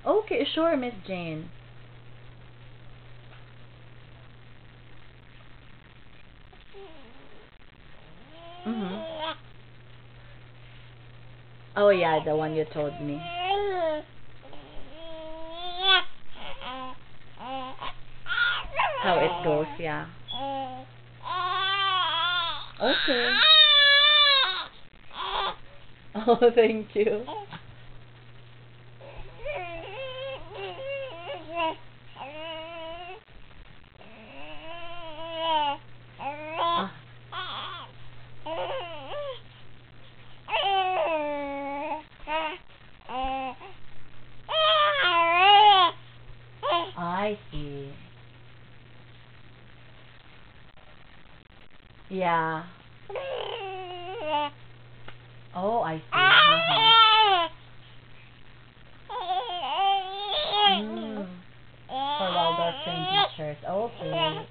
Okay, sure, Miss Jane. Mm-hmm. Oh yeah, the one you told me. How it goes, yeah. Okay. Oh, thank you. Ah, I see. Yeah. Oh, I see. Uh-huh. Mm. For Waldorf trained teachers. Okay.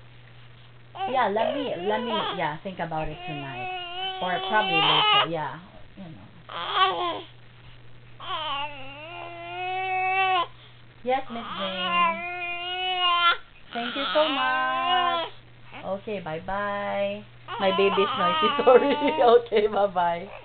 Yeah, yeah, think about it tonight. Or probably later, yeah. You know. Yes, Miss Jane. Thank you so much. Okay, bye-bye. My baby's noisy, sorry. Okay, bye-bye.